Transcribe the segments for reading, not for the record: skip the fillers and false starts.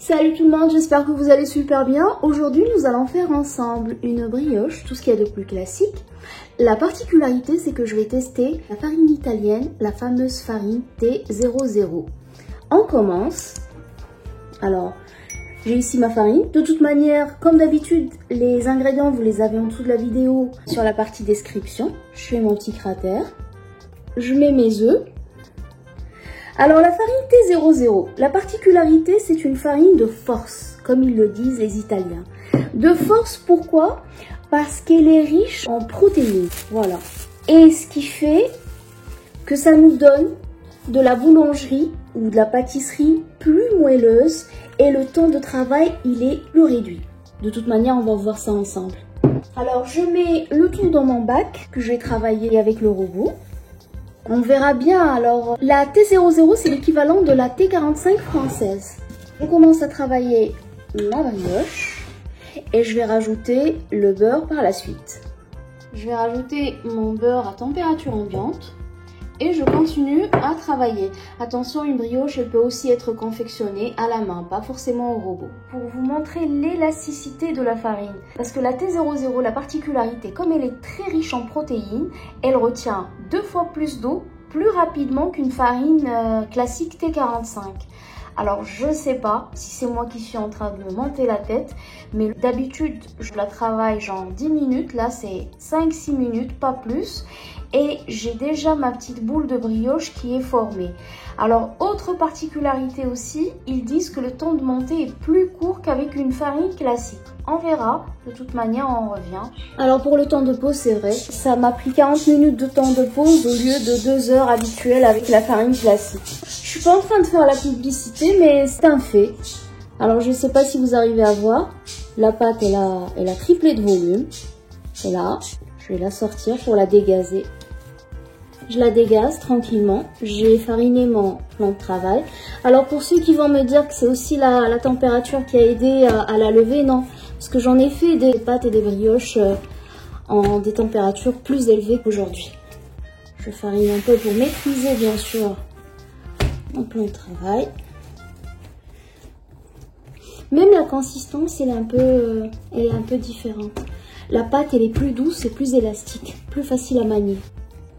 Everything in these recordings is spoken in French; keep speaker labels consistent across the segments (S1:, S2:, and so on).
S1: Salut tout le monde, j'espère que vous allez super bien. Aujourd'hui, nous allons faire ensemble une brioche, tout ce qu'il y a de plus classique. La particularité, c'est que je vais tester la farine italienne, la fameuse farine T00. On commence. Alors, j'ai ici ma farine. De toute manière, comme d'habitude, les ingrédients, vous les avez en dessous de la vidéo sur la partie description. Je fais mon petit cratère. Je mets mes œufs. Alors la farine T00, la particularité c'est une farine de force, comme ils le disent les Italiens. De force pourquoi? Parce qu'elle est riche en protéines, voilà. Et ce qui fait que ça nous donne de la boulangerie ou de la pâtisserie plus moelleuse et le temps de travail il est plus réduit. De toute manière on va voir ça ensemble. Alors je mets le tout dans mon bac que je vais travailler avec le robot. On verra bien. Alors, la T00, c'est l'équivalent de la T45 française. On commence à travailler ma brioche et je vais rajouter le beurre par la suite. Je vais rajouter mon beurre à température ambiante et je continue à travailler. Attention, une brioche, elle peut aussi être confectionnée à la main, pas forcément au robot. Pour vous montrer l'élasticité de la farine, parce que la T00, la particularité, comme elle est très riche en protéines, elle retient 2 fois plus d'eau plus rapidement qu'une farine classique T45. Alors je ne sais pas si c'est moi qui suis en train de me monter la tête, mais d'habitude je la travaille genre 10 minutes, là c'est 5-6 minutes, pas plus. Et j'ai déjà ma petite boule de brioche qui est formée. Alors, autre particularité aussi, ils disent que le temps de monter est plus court qu'avec une farine classique. On verra, de toute manière on revient. Alors pour le temps de pause, c'est vrai, ça m'a pris 40 minutes de temps de pause au lieu de 2 heures habituelles avec la farine classique. Je suis pas en train de faire la publicité, mais c'est un fait. Alors je sais pas si vous arrivez à voir, la pâte elle a triplé de volume. Et là, je vais la sortir pour la dégazer. Je la dégaze tranquillement. J'ai fariné mon plan de travail. Alors pour ceux qui vont me dire que c'est aussi la température qui a aidé à la lever, non. Parce que j'en ai fait des pâtes et des brioches en des températures plus élevées qu'aujourd'hui. Je farine un peu pour maîtriser bien sûr mon plan de travail. Même la consistance elle est un peu différente. La pâte elle est plus douce et plus élastique, plus facile à manier.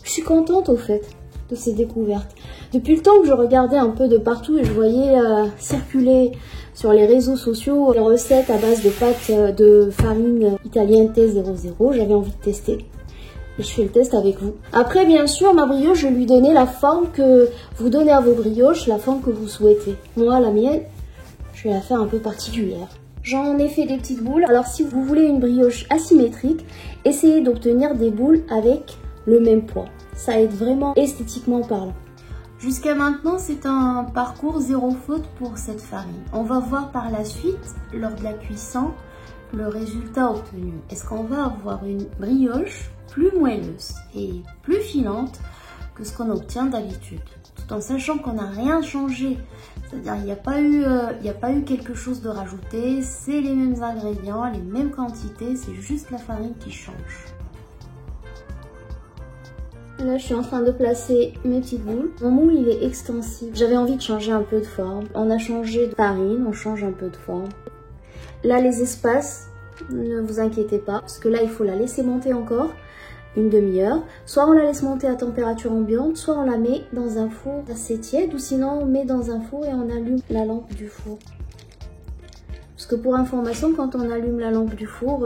S1: Je suis contente au fait de ces découvertes. Depuis le temps que je regardais un peu de partout et je voyais circuler sur les réseaux sociaux les recettes à base de pâtes de farine italienne T00, j'avais envie de tester. Et je fais le test avec vous. Après bien sûr ma brioche, je vais lui donner la forme que vous donnez à vos brioches, la forme que vous souhaitez. Moi la mienne, je vais la faire un peu particulière. J'en ai fait des petites boules. Alors si vous voulez une brioche asymétrique, essayez d'obtenir des boules avec le même poids. Ça aide vraiment esthétiquement parlant. Jusqu'à maintenant, c'est un parcours zéro faute pour cette farine. On va voir par la suite, lors de la cuisson, le résultat obtenu. Est-ce qu'on va avoir une brioche plus moelleuse et plus filante que ce qu'on obtient d'habitude, tout en sachant qu'on n'a rien changé. C'est-à-dire il n'y a pas eu quelque chose de rajouté, c'est les mêmes ingrédients, les mêmes quantités, c'est juste la farine qui change. Là, je suis en train de placer mes petites boules. Mon moule, il est extensif. J'avais envie de changer un peu de forme. On a changé de farine, on change un peu de forme. Là, les espaces, ne vous inquiétez pas, parce que là, il faut la laisser monter encore une demi-heure. Soit on la laisse monter à température ambiante, soit on la met dans un four assez tiède, ou sinon on met dans un four et on allume la lampe du four. Parce que pour information, quand on allume la lampe du four,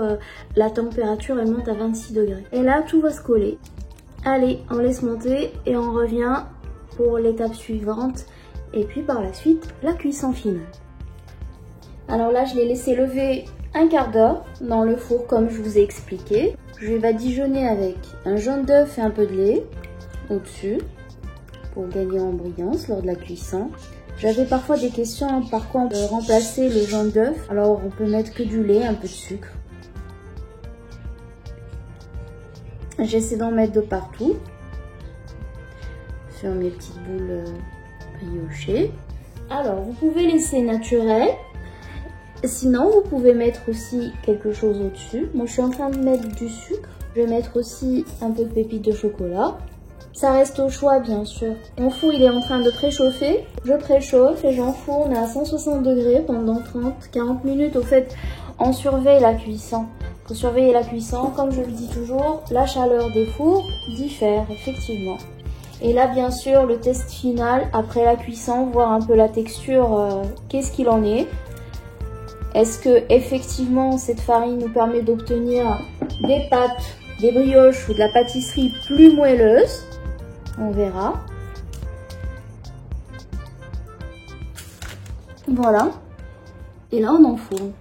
S1: la température elle monte à 26 degrés. Et là, tout va se coller. Allez, on laisse monter et on revient pour l'étape suivante. Et puis par la suite, la cuisson finale. Alors là, je l'ai laissé lever un quart d'heure dans le four comme je vous ai expliqué. Je vais badigeonner avec un jaune d'œuf et un peu de lait au-dessus pour gagner en brillance lors de la cuisson. J'avais parfois des questions par quoi on peut remplacer le jaune d'œuf. Alors on peut mettre que du lait, un peu de sucre. J'essaie d'en mettre de partout sur mes petites boules briochées. Alors vous pouvez laisser naturel. Sinon, vous pouvez mettre aussi quelque chose au-dessus. Moi, je suis en train de mettre du sucre. Je vais mettre aussi un peu de pépites de chocolat. Ça reste au choix bien sûr. Mon four il est en train de préchauffer. Je préchauffe et j'enfourne à 160 degrés pendant 30-40 minutes. Au fait, on surveille la cuisson. Faut surveiller la cuisson. Comme je le dis toujours, la chaleur des fours diffère effectivement. Et là bien sûr le test final après la cuisson, voir un peu la texture, qu'est-ce qu'il en est. Est-ce que effectivement cette farine nous permet d'obtenir des pâtes, des brioches ou de la pâtisserie plus moelleuses? On verra. Voilà. Et là on enfourne.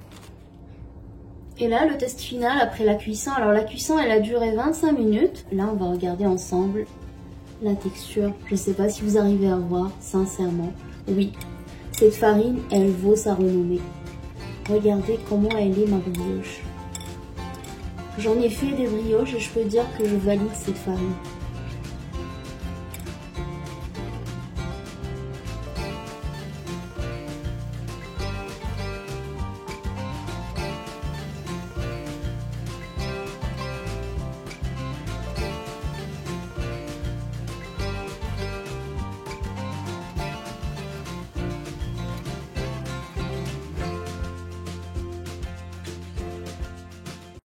S1: Et là le test final après la cuisson. Alors la cuisson elle a duré 25 minutes. Là on va regarder ensemble la texture. Je ne sais pas si vous arrivez à voir, sincèrement. Oui, cette farine elle vaut sa renommée. Regardez comment elle est ma brioche. J'en ai fait des brioches et je peux dire que je valide cette farine.